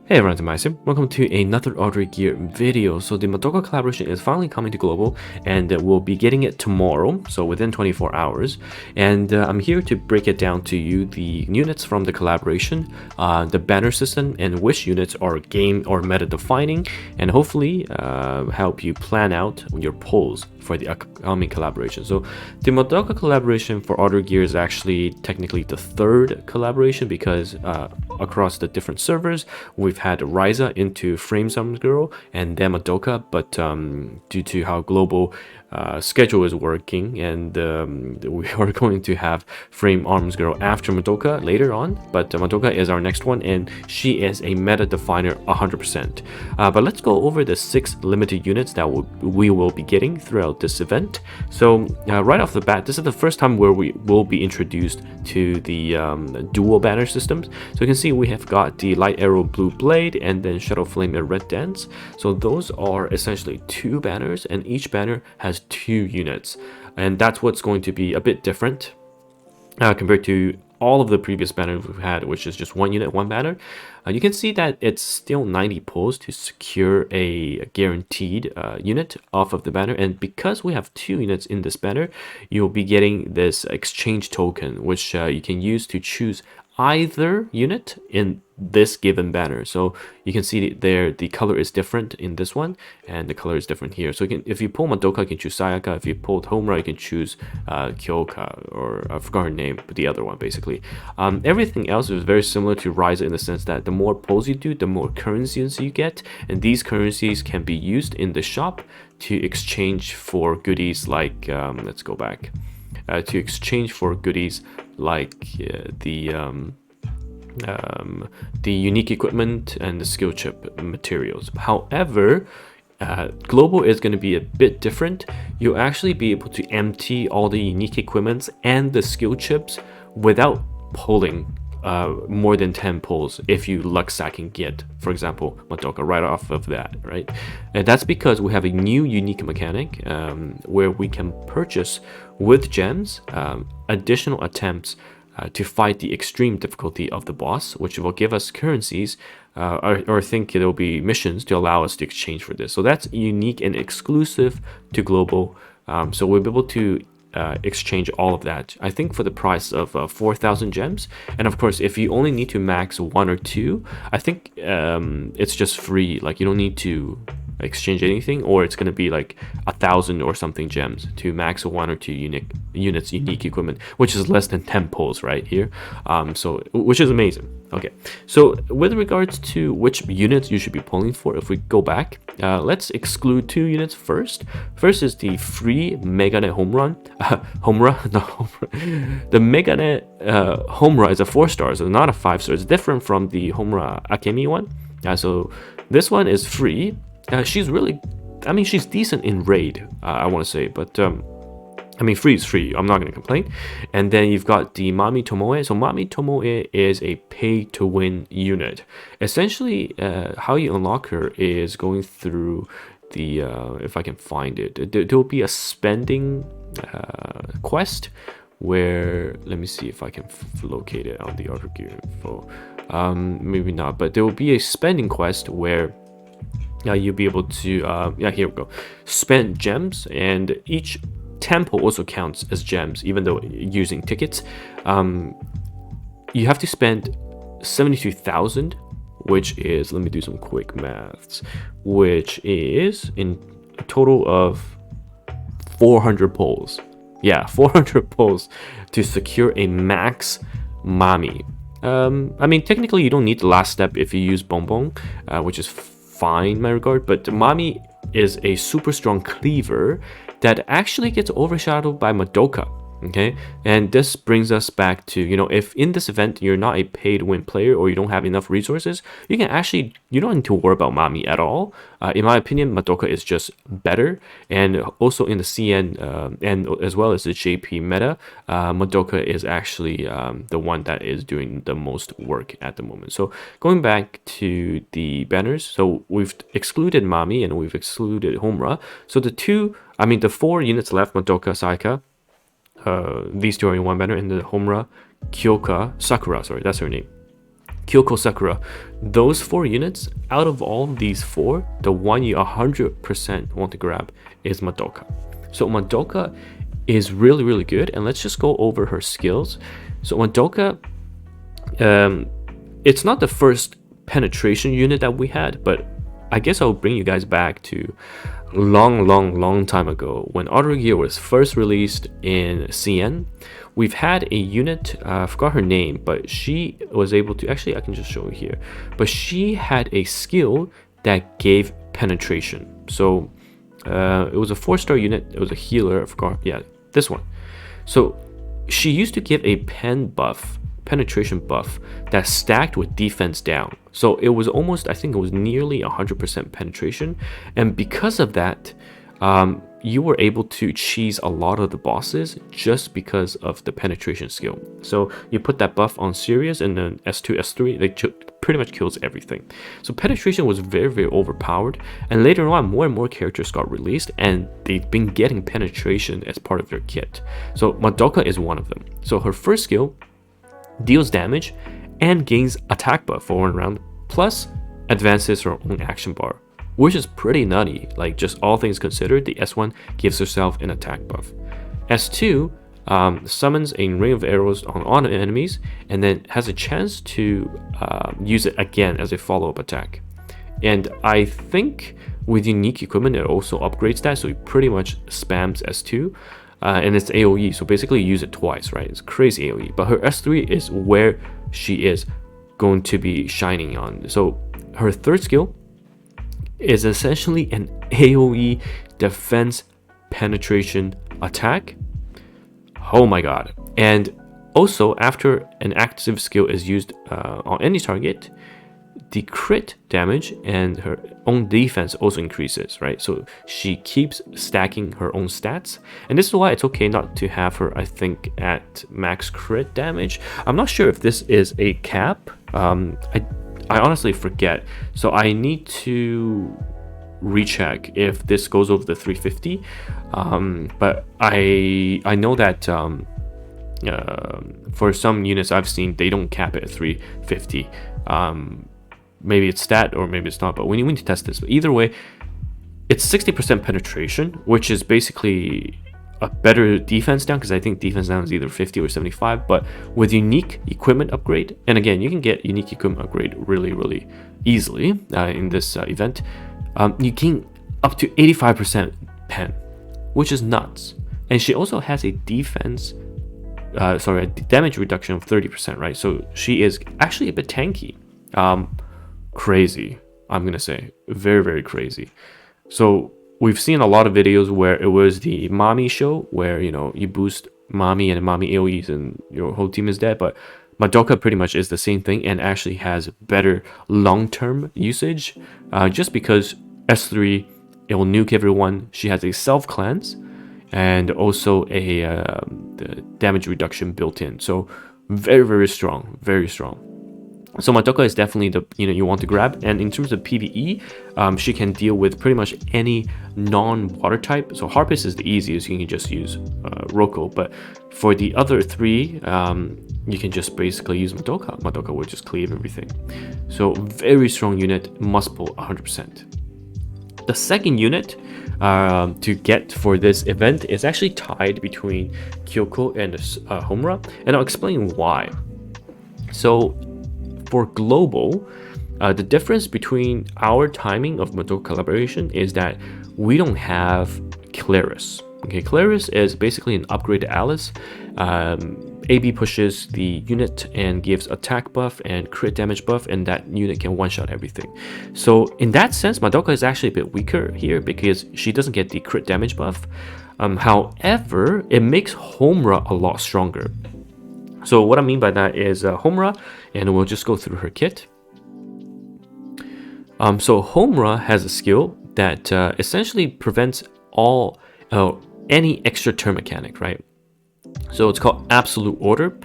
Hey everyone, TimaeuSS. Welcome to another Artery Gear video. So the Madoka collaboration is finally coming to global, and we'll be getting it tomorrow, so within 24 hours. And I'm here to break it down to you, the units from the collaboration, the banner system, and which units are game or meta defining, and hopefully help you plan out your polls for the upcoming collaboration. So the Madoka collaboration for Artery Gear is actually technically the third collaboration because across the different servers we've had Ryza into Frame Arms Girl and then Madoka, but due to how global schedule is working, and we are going to have Frame Arms Girl after Madoka later on, but Madoka is our next one, and she is a meta definer 100%. But let's go over the 6 limited units that we will be getting throughout this event. So right off the bat, this is the first time where we will be introduced to the dual banner systems. So you can see we have got the Light Arrow Blue Blade and then Shadow Flame and Red Dance. So those are essentially 2 banners, and each banner has 2 units, and that's what's going to be a bit different compared to all of the previous banners we've had, which is just 1 unit, 1 banner. You can see that it's still 90 pulls to secure a guaranteed unit off of the banner, and because we have 2 units in this banner, you'll be getting this exchange token, which you can use to choose either unit in this given banner. So you can see there the color is different in this one, and the color is different here. So you can, if you pull Madoka, you can choose Sayaka. If you pulled Homura, you can choose Kyoko, or I forgot her name, but the other one basically. Everything else is very similar to Ryza in the sense that the more pulls you do, the more currencies you get, and these currencies can be used in the shop to exchange for goodies like let's go back. To exchange for goodies like the unique equipment and the skill chip materials. However, global is going to be a bit different. You'll actually be able to empty all the unique equipments and the skill chips without pulling more than 10 pulls if you luck sack and get, for example, Madoka right off of that, right? And that's because we have a new unique mechanic where we can purchase with gems additional attempts to fight the extreme difficulty of the boss, which will give us currencies, or I think it'll be missions to allow us to exchange for this. So that's unique and exclusive to global. So we'll be able to exchange all of that, I think, for the price of 4,000 gems. And of course, if you only need to max 1 or 2, I think it's just free. Like, you don't need to exchange anything, or it's going to be like 1,000 or something gems to max 1 or 2 unique equipment, which is less than 10 pulls right here. So which is amazing. Okay, so with regards to which units you should be pulling for, if we go back, let's exclude 2 units first. First is the free Meganet Homura. The Meganet Homura is a 4-star, so not a 5-star. It's different from the Homura Akemi one. So this one is free. She's really, I mean, she's decent in raid, I want to say, but I mean, free is free. I'm not going to complain. And then you've got the Mami Tomoe. So Mami Tomoe is a pay-to-win unit. Essentially, how you unlock her is going through the, if I can find it, there will be a spending quest where, let me see if I can locate it on the Artery Gear info. Maybe not, but there will be a spending quest where you'll be able to, yeah, here we go, spend gems, and each temple also counts as gems, even though using tickets. You have to spend 72,000, which is, let me do some quick maths, which is in a total of 400 pulls. Yeah, 400 pulls to secure a max Mami. I mean, technically you don't need the last step if you use Bonbon, which is fine in my regard, but Mami is a super strong cleaver that actually gets overshadowed by Madoka. Okay, and this brings us back to, you know, if in this event you're not a paid win player or you don't have enough resources, you can actually, you don't need to worry about Mami at all. In my opinion, Madoka is just better, and also in the CN and as well as the JP meta, Madoka is actually the one that is doing the most work at the moment. So going back to the banners, so we've excluded Mami and we've excluded Homura. So the 4 units left, Madoka, Sayaka, these 2 are in 1 banner, and the Homura, Sakura, sorry, that's her name. Kyoko, Sakura. Those 4 units, out of all these 4, the one you 100% want to grab is Madoka. So Madoka is really, really good, and let's just go over her skills. So Madoka, it's not the first penetration unit that we had, but I guess I'll bring you guys back to long time ago when Artery Gear was first released in CN. We've had a unit, I forgot her name, but she was able to, actually I can just show you here, but she had a skill that gave penetration. So it was a 4-star unit, it was a healer, I forgot, yeah, this one. So she used to give a penetration buff that stacked with defense down. So it was almost, I think it was nearly 100% penetration, and because of that, you were able to cheese a lot of the bosses just because of the penetration skill. So you put that buff on Sirius, and then S2, S3, they pretty much kills everything. So penetration was very, very overpowered, and later on more and more characters got released and they've been getting penetration as part of their kit. So Madoka is one of them. So her first skill deals damage and gains attack buff for 1 round, plus advances her own action bar, which is pretty nutty. Like, just all things considered, the S1 gives herself an attack buff. S2 summons a ring of arrows on enemies and then has a chance to use it again as a follow-up attack. And I think with unique equipment it also upgrades that, so it pretty much spams S2. And it's AoE, so basically you use it twice, right? It's crazy AoE. But her S3 is where she is going to be shining on. So her third skill is essentially an AoE defense penetration attack. Oh my god. And also, after an active skill is used on any target, the crit damage and her own defense also increases, right? So she keeps stacking her own stats, and this is why it's okay not to have her, I think, at max crit damage. I'm not sure if this is a cap. I honestly forget, so I need to recheck if this goes over the 350. But I know that for some units I've seen, they don't cap it at 350. Maybe it's stat or maybe it's not, but we need to test this. But either way, it's 60% penetration, which is basically a better defense down, because I think defense down is either 50 or 75. But with unique equipment upgrade, and again, you can get unique equipment upgrade really easily in this event, you gain up to 85% pen, which is nuts. And she also has a damage reduction of 30%, right? So she is actually a bit tanky. Crazy, I'm gonna say, very crazy. So we've seen a lot of videos where it was the mommy show, where you boost mommy and mommy AoEs and your whole team is dead. But Madoka pretty much is the same thing and actually has better long-term usage, just because S3, it will nuke everyone. She has a self cleanse and also a the damage reduction built in. So very strong, very strong. So Madoka is definitely the you want to grab. And in terms of PvE, she can deal with pretty much any non-water type. So Harpist is the easiest, you can just use Roko. But for the other 3, you can just basically use Madoka. Madoka will just cleave everything. So very strong unit, must pull 100%. The second unit to get for this event is actually tied between Kyoko and Homura, and I'll explain why. So for global, the difference between our timing of Madoka collaboration is that we don't have Claris. Okay, Claris is basically an upgrade to Alice. AB pushes the unit and gives attack buff and crit damage buff, and that unit can one-shot everything. So in that sense, Madoka is actually a bit weaker here because she doesn't get the crit damage buff. However, it makes Homura a lot stronger. So what I mean by that is Homura, and we'll just go through her kit. So Homura has a skill that essentially prevents any extra turn mechanic, right? So it's called Absolute Order,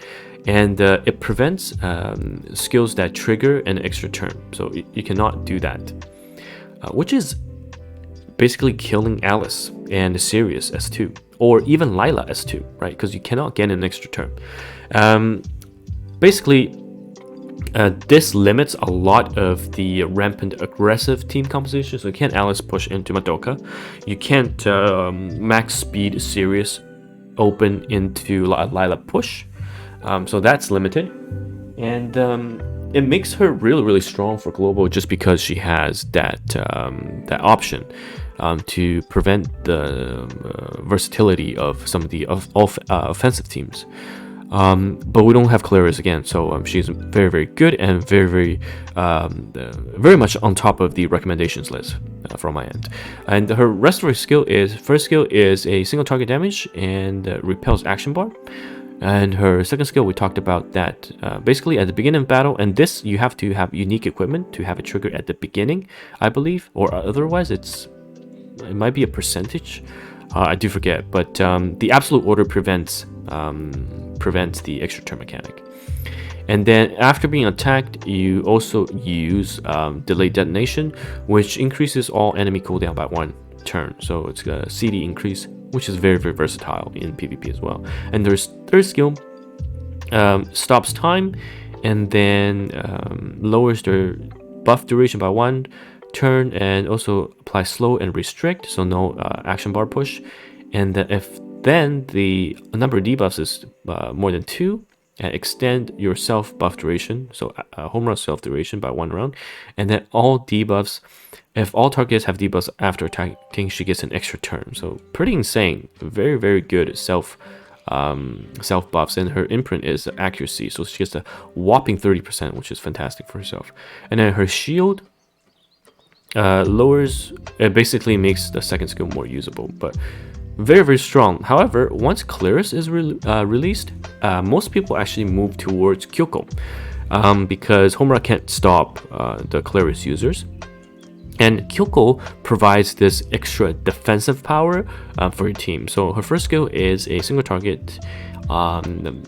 and it prevents skills that trigger an extra turn. So you cannot do that, which is basically killing Alice and Sirius S2, or even Lila S2, right? Because you cannot get an extra turn. Basically, This limits a lot of the rampant aggressive team composition, so you can't Alice push into Madoka. You can't max speed Sirius open into Lila push, so that's limited. And it makes her really, really strong for global just because she has that option to prevent the versatility of some of the offensive teams. But we don't have Claris again, so she's very, very good and very, very much on top of the recommendations list from my end. And her rest of her skill is, first skill is a single target damage and repels action bar. And her second skill, we talked about that basically at the beginning of battle, and this you have to have unique equipment to have it trigger at the beginning, I believe, or otherwise it might be a percentage. I do forget, but the absolute order prevents the extra turn mechanic. And then after being attacked, you also use delayed detonation, which increases all enemy cooldown by 1 turn. So it's a CD increase, which is very, very versatile in PvP as well. And there's third skill, stops time, and then lowers their buff duration by 1 turn, and also apply slow and restrict, so no action bar push. And if then the number of debuffs is more than 2, and extend your self buff duration, so Homura self duration by 1 round. And then all debuffs, if all targets have debuffs after attacking, she gets an extra turn. So pretty insane, very, very good self buffs. And her imprint is accuracy, so she gets a whopping 30%, which is fantastic for herself. And then her shield lowers, it basically makes the second skill more usable, but very, very strong. However, once Claris is released, most people actually move towards Kyoko because Homura can't stop the Claris users. And Kyoko provides this extra defensive power for your team. So her first skill is a single target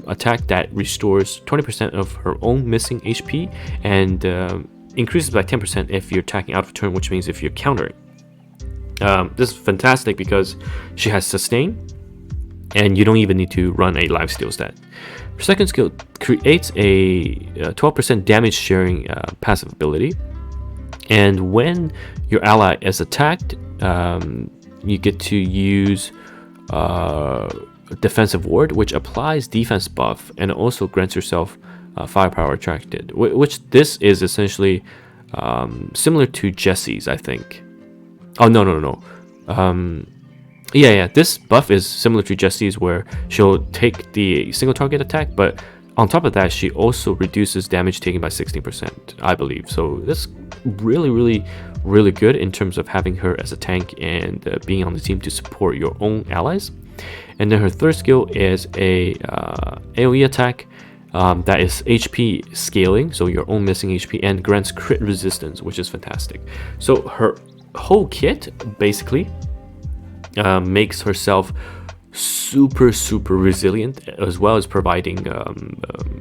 attack that restores 20% of her own missing HP and increases by 10% if you're attacking out of turn, which means if you're countering. This is fantastic because she has sustain, and you don't even need to run a lifesteal stat. Her second skill creates a 12% damage sharing passive ability, and when your ally is attacked, you get to use defensive ward, which applies defense buff and also grants yourself firepower attracted, which this is essentially similar to Jesse's, I think. Oh, no. Yeah, this buff is similar to Jesse's, where she'll take the single target attack, but on top of that, she also reduces damage taken by 16%, I believe. So that's really, really, really good in terms of having her as a tank and being on the team to support your own allies. And then her third skill is a AoE attack that is HP scaling, so your own missing HP, and grants crit resistance, which is fantastic. So her whole kit basically makes herself super, super resilient, as well as providing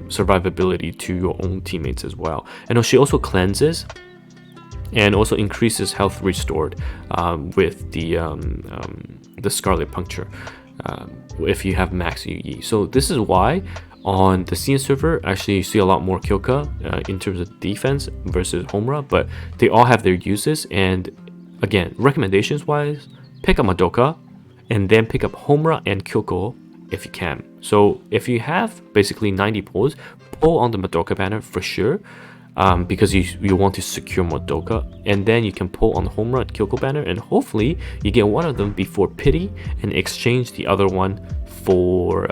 survivability to your own teammates as well. And she also cleanses and also increases health restored with the Scarlet Puncture if you have max UE. So this is why on the CN server, actually you see a lot more Kyoko in terms of defense versus Homura, but they all have their uses. And again, recommendations wise, pick up Madoka and then pick up Homura and Kyoko if you can. So if you have basically 90 pulls, pull on the Madoka banner for sure, because you want to secure Madoka, and then you can pull on the Homura and Kyoko banner, and hopefully you get one of them before Pity and exchange the other one for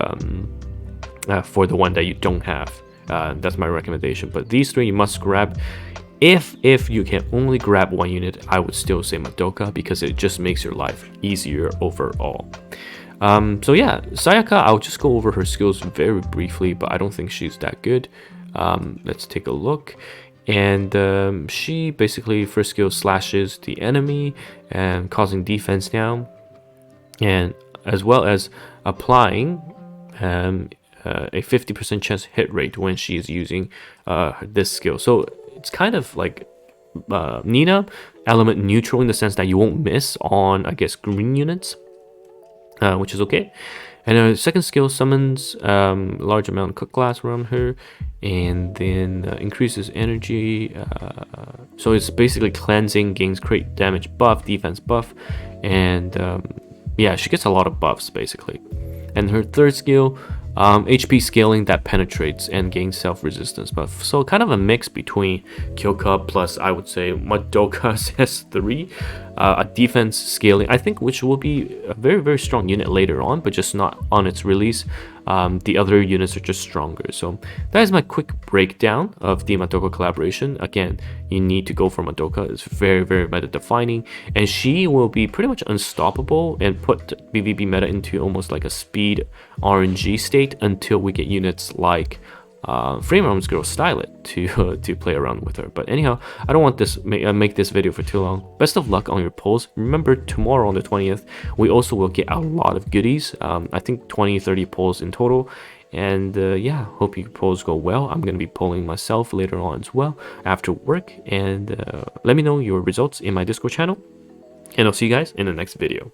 the one that you don't have. That's my recommendation. But these three you must grab. If you can only grab one unit, I would still say Madoka, because it just makes your life easier overall. So yeah, Sayaka, I'll just go over her skills very briefly, but I don't think she's that good. Let's take a look. And she basically, first skill, slashes the enemy and causing defense down, and as well as applying a 50% chance hit rate when she is using this skill. So it's kind of like Nina, element neutral in the sense that you won't miss on, I guess, green units, which is okay. And her second skill summons large amount of cook glass around her, and then increases energy. So it's basically cleansing, gains crit damage buff, defense buff, and yeah, she gets a lot of buffs basically. And her third skill, HP scaling that penetrates and gains self-resistance buff. So kind of a mix between Kyoko plus, I would say, Madoka's S3. A defense scaling, I think, which will be a very, very strong unit later on, but just not on its release. The other units are just stronger. So that is my quick breakdown of the Madoka collaboration. Again, you need to go for Madoka. It's very, very meta defining, and she will be pretty much unstoppable and put BVB meta into almost like a speed RNG state until we get units like Frame Arms Girl Stylet to play around with her. But anyhow, I don't want this make this video for too long. Best of luck on your polls. Remember, tomorrow on the 20th, we also will get a lot of goodies. I think 20-30 polls in total. And yeah, hope your polls go well. I'm gonna be polling myself later on as well after work. And let me know your results in my Discord channel. And I'll see you guys in the next video.